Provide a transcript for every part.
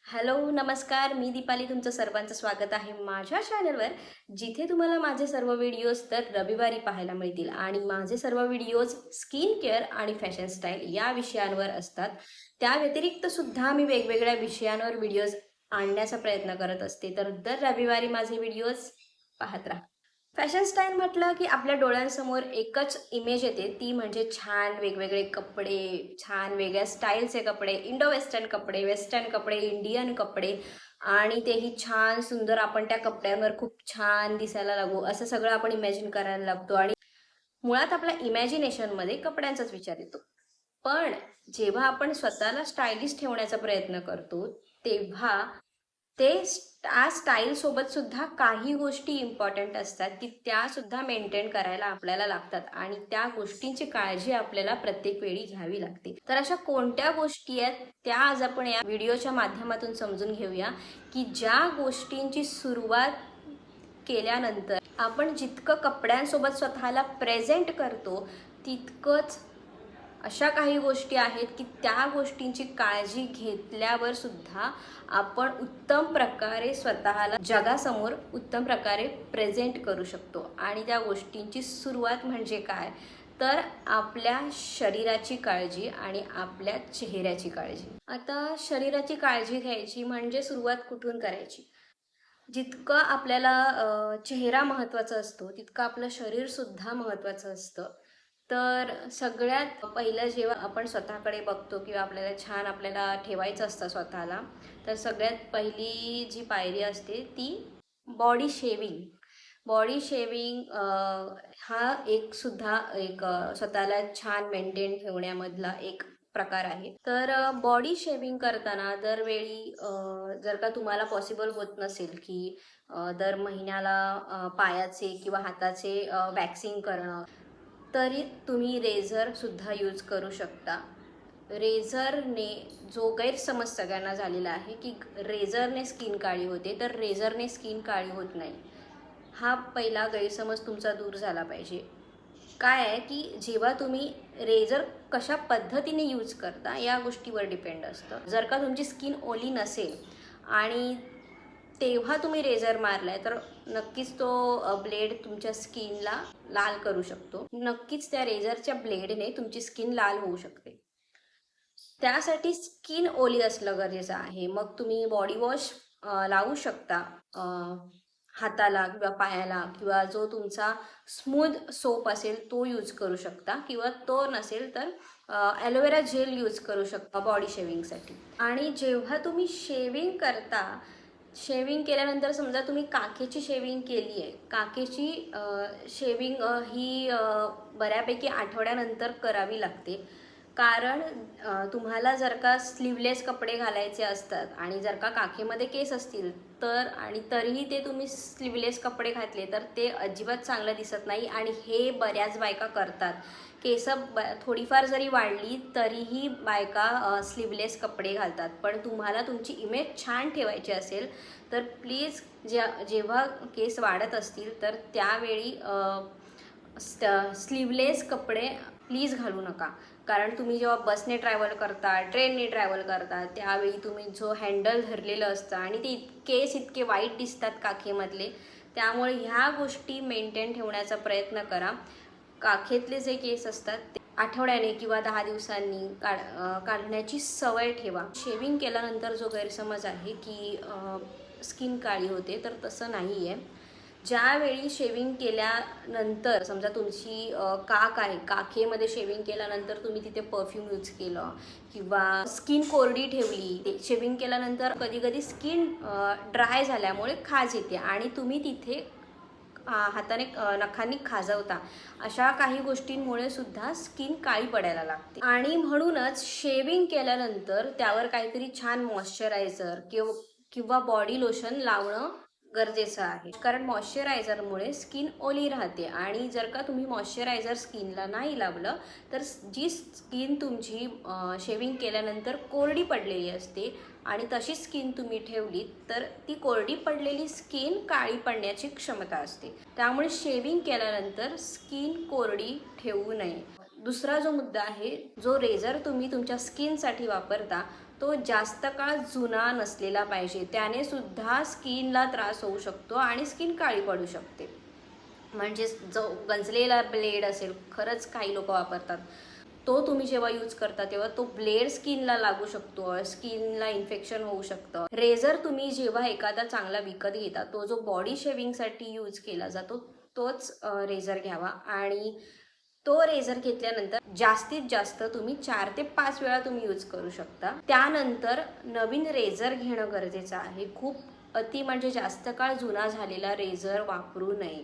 Hello, नमस्कार. मी दीपाली. तुमचं सर्वांचं स्वागत आहे माझ्या चॅनलवर, जिथे तुम्हाला माझे सर्व व्हिडिओज तर रविवारी पाहायला मिळतील. आणि माझे सर्व व्हिडिओज स्किन केअर आणि फॅशन स्टाईल या विषयांवर असतात. त्या व्यतिरिक्त सुद्धा मी वेगवेगळ्या विषयांवर व्हिडिओज आणण्याचा प्रयत्न करत असते. तर दर रविवारी माझे व्हिडिओज पाहत राहा. फॅशन स्टाईल म्हटलं की आपल्या डोळ्यांसमोर एकच इमेज येते, ती म्हणजे छान वेगवेगळे कपडे, छान वेगळ्या स्टाईलचे कपडे, इंडो वेस्टर्न कपडे, वेस्टर्न कपडे, इंडियन कपडे. आणि तेही छान सुंदर, आपण त्या कपड्यांवर खूप छान दिसायला लागू असं सगळं आपण इमॅजिन करायला लागतो. आणि मुळात आपल्या इमॅजिनेशनमध्ये कपड्यांचाच विचार येतो. पण जेव्हा आपण स्वतःला स्टायलिश ठेवण्याचा प्रयत्न करतो, तेव्हा त्या स्टाईलसोबत सुद्धा काही गोष्टी इम्पॉर्टंट असतात की त्या सुद्धा मेंटेन करायला आपल्याला लागतात. आणि त्या गोष्टींची काळजी आपल्याला प्रत्येक वेळी घ्यावी लागते. तर अशा कोणत्या गोष्टी आहेत त्या आज आपण या व्हिडिओच्या माध्यमातून समजून घेऊया, की ज्या गोष्टींची सुरुवात केल्यानंतर आपण जितकं कपड्यांसोबत स्वतःला प्रेझेंट करतो, तितकंच अशा काही गोष्टी आहेत की त्या गोष्टींची काळजी घेतल्यावर सुद्धा आपण उत्तम प्रकारे स्वतःला जगासमोर उत्तम प्रकारे प्रेझेंट करू शकतो. आणि त्या गोष्टींची सुरुवात म्हणजे काय, तर आपल्या शरीराची काळजी आणि आपल्या चेहऱ्याची काळजी. आता शरीराची काळजी घ्यायची म्हणजे सुरुवात कुठून करायची? जितकं आपल्याला चेहरा महत्त्वाचा असतो, तितकं आपलं शरीरसुद्धा महत्त्वाचं असतं. तर सगळ्यात पहिलं जेव्हा आपण स्वतःकडे बघतो किंवा आपल्याला ठेवायचं असतं स्वतःला, तर सगळ्यात पहिली जी पायरी असते ती बॉडी शेविंग. बॉडी शेविंग हा एक स्वतःला छान मेंटेन ठेवण्यामधला एक प्रकार आहे. तर बॉडी शेविंग करताना दरवेळी जर का तुम्हाला पॉसिबल होत नसेल की दर महिन्याला पायाचे किंवा हाताचे वॅक्सिंग करणं, तरी तुम्ही रेझरसुद्धा यूज करू शकता. रेझरने जो गैरसमज सगळ्यांना झालेला आहे की रेझरने स्किन काळी होते, तर रेझरने स्किन काळी होत नाही. हा पहिला गैरसमज तुमचा दूर झाला पाहिजे. काय आहे की जेव्हा तुम्ही रेझर कशा पद्धतीने यूज करता या गोष्टीवर डिपेंड असतं. जर का तुमची स्किन ओली नसेल आणि तेव्हा तुम्ही रेझर मारलाय, तर नक्कीच तो ब्लेड तुमच्या स्किनला लाल करू शकतो. नक्कीच त्या रेझरच्या ब्लेडने तुमची स्किन लाल होऊ शकते. त्यासाठी स्किन ओली असलं गरजेचं आहे. मग तुम्ही बॉडी वॉश लावू शकता हाताला किंवा पायाला, किंवा जो तुमचा स्मूथ सोप असेल तो यूज करू शकता, किंवा तो नसेल तर ॲलोवेरा जेल यूज करू शकता बॉडी शेविंगसाठी. आणि जेव्हा तुम्ही शेविंग करता, शेविंग केल्यानंतर समजा तुम्ही काखेची शेविंग केली आहे, काखेची शेविंग ही बऱ्यापैकी आठवड्यानंतर करावी लागते. कारण तुम्हाला जर का स्लीवलेस कपडे घालायचे असतात आणि जर का काखेमध्ये केस असतील, तर आणि तरीही ते तुम्ही स्लीवलेस कपडे घातले तर ते अजिबात चांगलं दिसत नाही. आणि हे बऱ्याच बायका करतात. केस थोडीफार जरी वाढली तरीही बायका स्लीवलेस कपडे घालतात. पण तुम्हाला तुमची इमेज छान ठेवायची असेल तर प्लीज जेव्हा केस वाढत असतील तर त्यावेळी स्लीवलेस कपडे प्लीज घालू नका. कारण तुम्ही जेव्हा बसने ट्रॅव्हल करता, ट्रेनने ट्रॅव्हल करता, त्यावेळी तुम्ही जो हँडल धरलेलं असतं आणि ते केस इतके वाईट दिसतात काखेमधले. त्यामुळे ह्या गोष्टी मेंटेन ठेवण्याचा प्रयत्न करा. काखेतले जे केस असतात ते आठवड्याने किंवा 10 दिवसांनी काढण्याची सवय ठेवा. शेविंग केल्यानंतर जो गैरसमज आहे की स्किन काळी होते, तर तसं नाही आहे. ज्यावेळी शेविंग केल्यानंतर समजा तुमची काख आहे, काखेमध्ये शेविंग केल्यानंतर तुम्ही तिथे परफ्यूम यूज केलं किंवा स्किन कोरडी ठेवली, ते शेविंग केल्यानंतर कधी कधी स्किन ड्राय झाल्यामुळे खाज येते आणि तुम्ही तिथे हाताने नखांनी खाजवता. अशा काही गोष्टींमुळे सुद्धा स्किन काळी पडायला लागते. आणि म्हणूनच शेविंग केल्यानंतर त्यावर काहीतरी छान मॉइश्चरायझर किंवा बॉडी लोशन लावणं गरजेचं आहे. कारण मॉइश्चरायझरमुळे स्किन ओली राहते आणि जर का तुम्ही मॉइश्चरायझर स्किनला नाही लावलं तर जी स्किन तुमची शेविंग केल्यानंतर कोरडी पडलेली असते आणि तशी स्किन तुम्ही ठेवली तर ती कोरडी पडलेली स्किन काळी पडण्याची क्षमता असते. त्यामुळे शेविंग केल्यानंतर स्किन कोरडी ठेवू नये. दुसरा जो मुद्दा आहे, जो रेझर तुम्ही तुमच्या स्किनसाठी वापरता तो जास्त काळ जुना नसलेला पाहिजे. त्याने सुद्धा स्किनला त्रास होऊ शकतो आणि स्किन काळी पडू शकते. म्हणजे जो गंजलेला ब्लेड असेल, खरंच काही लोक वापरतात, तो तुम्ही जेव्हा यूज करता तेव्हा तो ब्लेड स्किनला लागू शकतो, स्किनला इन्फेक्शन होऊ शकतं. रेझर तुम्ही जेव्हा एखादा चांगला विकत घेता, तो जो बॉडी शेविंगसाठी यूज केला जातो तोच रेझर घ्यावा. आणि तो रेझर घेतल्यानंतर जास्तीत जास्त तुम्ही 4 ते 5 वेळा तुम्ही यूज करू शकता. त्यानंतर नवीन रेझर घेणं गरजेचं आहे. खूप म्हणजे जास्त काळ जुना झालेला रेझर वापरू नये.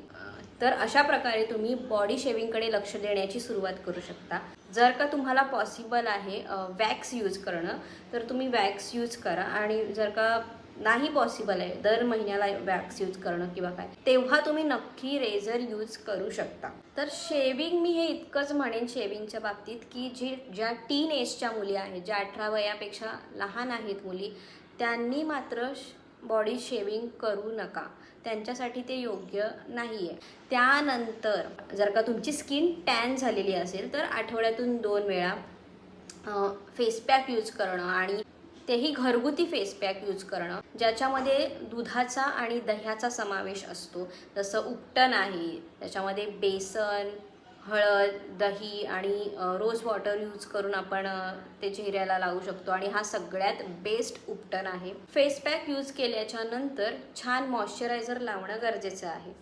तर अशा प्रकारे तुम्ही बॉडी शेविंगकडे लक्ष देण्याची सुरुवात करू शकता. जर का तुम्हाला पॉसिबल आहे वॅक्स यूज करणं, तर तुम्ही वॅक्स यूज करा. आणि जर का नाही पॉसिबल आहे दर महिन्याला वॅक्स यूज करणं किंवा काय, तेव्हा तुम्ही नक्की रेझर यूज करू शकता. तर शेविंग मी हे इतकंच म्हणेन शेविंगच्या बाबतीत, की ज्या टीन एजच्या मुली आहेत, ज्या 18 वयापेक्षा लहान आहेत मुली, त्यांनी मात्र बॉडी शेविंग करू नका. त्यांच्यासाठी ते योग्य नाही आहे. त्यानंतर जर का तुमची स्किन टॅन झालेली असेल तर आठवड्यातून 2 वेळा फेस पॅक यूज करणं, आणि तेही घरगुती फेस पॅक यूज करणं, ज्याच्यामध्ये दुधाचा आणि दह्याचा समावेश असतो. जसं उपटन आहे, त्याच्यामध्ये बेसन, हळद, दही आणि रोज वॉटर यूज करून आपण ते चेहऱ्याला लावू शकतो. आणि हा सगळ्यात बेस्ट उपटन आहे. फेस पॅक यूज केल्याच्या नंतर छान मॉइश्चरायझर लावणं गरजेचं आहे.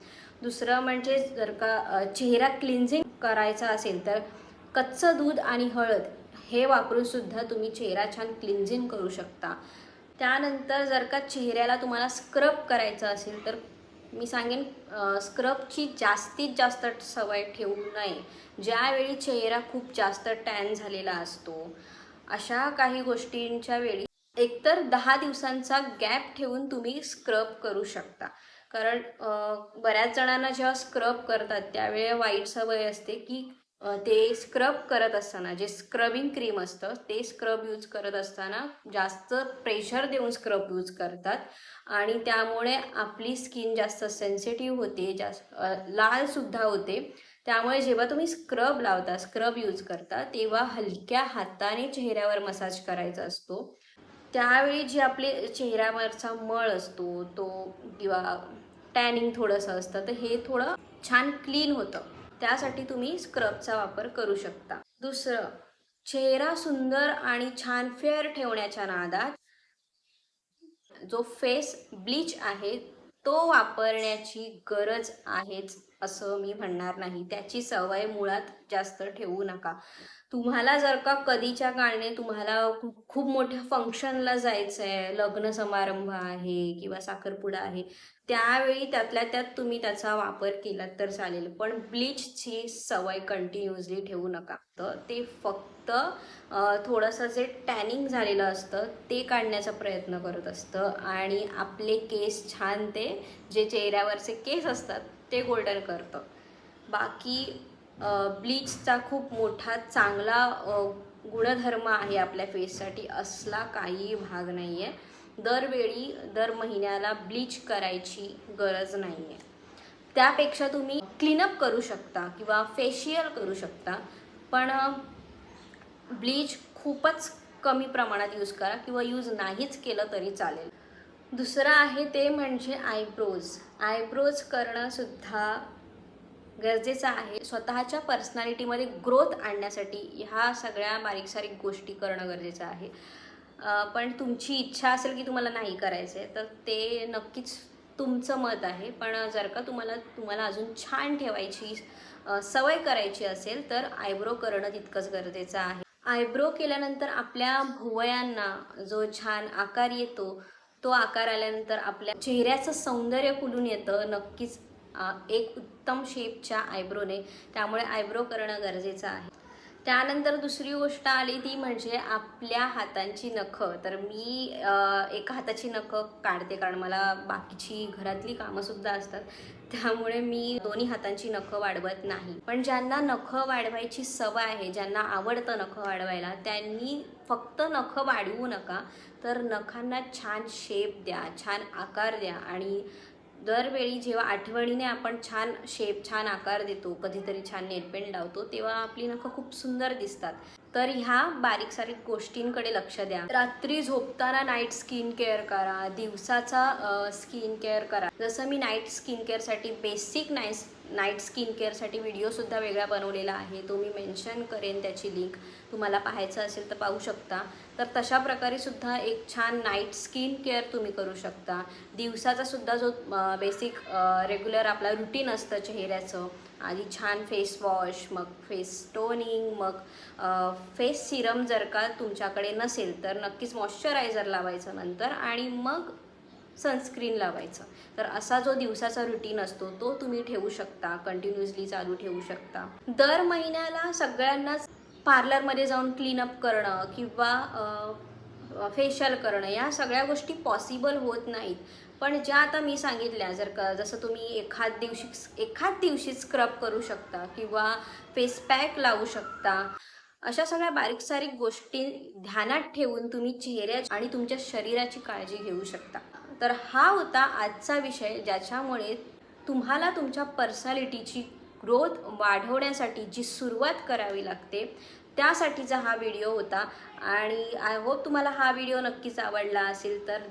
दुसरं म्हणजे जर का चेहरा क्लिन्झिंग करायचा असेल तर कच्चं दूध आणि हळद हे वापरून सुद्धा तुम्ही चेहरा छान क्लिन्झिंग करू शकता. त्यानंतर जर का चेहऱ्याला तुम्हाला स्क्रब करायचं असेल तर मी सांगेन स्क्रबची जास्तीत जास्त सवय ठेवू नये. ज्यावेळी चेहरा खूप जास्त टॅन झालेला असतो, अशा काही गोष्टींच्या वेळी एकतर 10 दिवसांचा गॅप ठेवून तुम्ही स्क्रब करू शकता. कारण बऱ्याच जणांना जेव्हा स्क्रब करतात त्यावेळी वाईट सवय असते की ते स्क्रब करत असताना जे स्क्रबिंग क्रीम असतं ते स्क्रब यूज करत असताना जास्त प्रेशर देऊन स्क्रब यूज करतात, आणि त्यामुळे आपली स्किन जास्त सेन्सिटिव्ह होते, जास्त लालसुद्धा होते. त्यामुळे जेव्हा तुम्ही स्क्रब लावता, स्क्रब यूज करता, तेव्हा हलक्या हाताने चेहऱ्यावर मसाज करायचा असतो. त्यावेळी जे आपले चेहऱ्यावरचा मळ असतो तो, किंवा टॅनिंग थोडंसं असतं, तर हे थोडं छान क्लीन होतं. त्यासाठी तुम्ही स्क्रबचा वापर करू शकता. दुसरं, चेहरा सुंदर आणि छान फेअर ठेवण्याच्या नादात जो फेस ब्लीच आहे तो वापरण्याची गरज आहेच असं मी म्हणणार नाही. त्याची सवय मुळात जास्त ठेवू नका. तुम्हाला जर का कधीच्या काळाने तुम्हाला खूप मोठ्या फंक्शनला जायचं आहे, लग्न समारंभ आहे किंवा साखरपुडा आहे, त्यावेळी त्यातल्या त्यात तुम्ही त्याचा वापर केला तर चालेल. पण ब्लीचची सवय कंटिन्युअसली ठेवू नका. तर ते फक्त थोडंसं जे टॅनिंग झालेलं असतं ते काढण्याचा प्रयत्न करत असतं, आणि आपले केस छान, ते जे चेहऱ्यावरचे केस असतात ते गोल्डन करतं. बाकी ब्लीचचा खूप मोठा चांगला गुणधर्म आहे आपल्या फेससाठी, असला काही भाग नाही आहे. दरवेळी दर महिन्याला ब्लीच करायची गरज नाही आहे. त्यापेक्षा तुम्ही क्लीनअप करू शकता किंवा फेशियल करू शकता, पण ब्लीच खूपच कमी प्रमाणात यूज करा किंवा यूज नाहीच केलं तरी चालेल. दुसरं आहे ते म्हणजे आयब्रोज करणं सुद्धा गरजेचं आहे. स्वतःच्या पर्सनॅलिटीमध्ये ग्रोथ आणण्यासाठी ह्या सगळ्या बारीक सारीक गोष्टी करणं गरजेचं आहे. पण तुमची इच्छा असेल की तुम्हाला नाही करायचं आहे तर ते नक्कीच तुमचं मत आहे. पण जर का तुम्हाला अजून छान ठेवायची सवय करायची असेल तर आयब्रो करणं तितकंच गरजेचं आहे. आयब्रो केल्यानंतर आपल्या भुवयांना जो छान आकार येतो, तो आकार आल्यानंतर आपल्या चेहऱ्याचं सौंदर्य खुलून येतं नक्कीच एक उत्तम शेपच्या आयब्रोने. त्यामुळे आयब्रो करणं गरजेचं आहे. त्यानंतर दुसरी गोष्ट आली ती म्हणजे आपल्या हातांची नखं. तर मी एका हाताची नखं काढते कारण मला बाकीची घरातली कामंसुद्धा असतात, त्यामुळे मी दोन्ही हातांची नखं वाढवत नाही. पण ज्यांना नखं वाढवायची सवय आहे, ज्यांना आवडतं नखं वाढवायला, त्यांनी फक्त नखं वाढवू नका, तर नखांना छान शेप द्या, छान आकार द्या. आणि दरवेळी जेव्हा आठवणीने आपण छान शेप, छान आकार देतो, कधीतरी छान नेलपेंट लावतो, तेव्हा आपली नखं खूप सुंदर दिसतात. तर ह्या बारीक सारीक गोष्टींकडे लक्ष द्या. रात्री झोपताना नाईट स्किन केअर करा, दिवसाचा स्किन केअर करा. जसं मी नाईट स्किन केअरसाठी बेसिक नाईट स्किन केअरसाठी व्हिडिओसुद्धा वेगळा बनवलेला आहे, तो मी मेन्शन करेन त्याची लिंक. तुम्हाला पाहायचं असेल तर पाहू शकता. तर तशा प्रकारे सुद्धा एक छान नाईट स्किन केअर तुम्ही करू शकता. दिवसाचा सुद्धा जो बेसिक रेग्युलर आपला रुटीन असतं चेहऱ्याचं, आधी छान फेस वॉश, मग फेस टोनिंग, मग फेस सिरम जर का तुमच्याकडे नसेल तर नक्कीच मॉइश्चरायझर लावायचं नंतर, आणि मग सनस्क्रीन लावायचं. तर असा जो दिवसाचा रुटीन असतो तो तुम्ही ठेवू शकता, कंटिन्युअसली चालू ठेवू शकता. दर महिन्याला सगळ्यांनाच पार्लरमध्ये जाऊन क्लीनअप करणं किंवा फेशियल करणं या सगळ्या गोष्टी पॉसिबल होत नाहीत. पण ज्या आता मी सांगितल्या, जसं तुम्ही एखाद दिवशी स्क्रब करू शकता किंवा फेस पॅक लावू शकता, अशा सगळ्या बारीक सारीक गोष्टी ध्यानात ठेवून तुम्ही चेहऱ्या आणि तुमच्या शरीराची काळजी घेऊ शकता. तर हा होता आजचा विषय, ज्याच्यामुळे तुम्हाला तुमच्या पर्सनॅलिटीची ग्रोथ वाढवण्यासाठी जी सुरुवात करावी लागते त्यासाठीचा हा व्हिडिओ होता. आणि आय होप तुम्हाला हा व्हिडिओ नक्कीच आवडला असेल. तर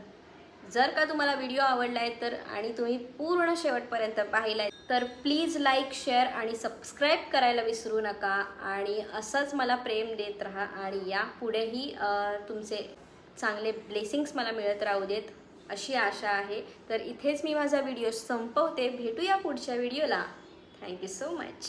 जर का तुम्हाला व्हिडिओ आवडला आहे तर आणि तुम्ही पूर्ण शेवटपर्यंत पाहिला आहे तर प्लीज लाईक, शेअर आणि सबस्क्राईब करायला विसरू नका. आणि असंच मला प्रेम देत राहा आणि यापुढेही तुमचे चांगले ब्लेसिंग्स मला मिळत राहू देत अशी आशा आहे. तर इथेच मी माझा व्हिडिओ संपवते. भेटूया पुढच्या व्हिडिओला. Thank you so much.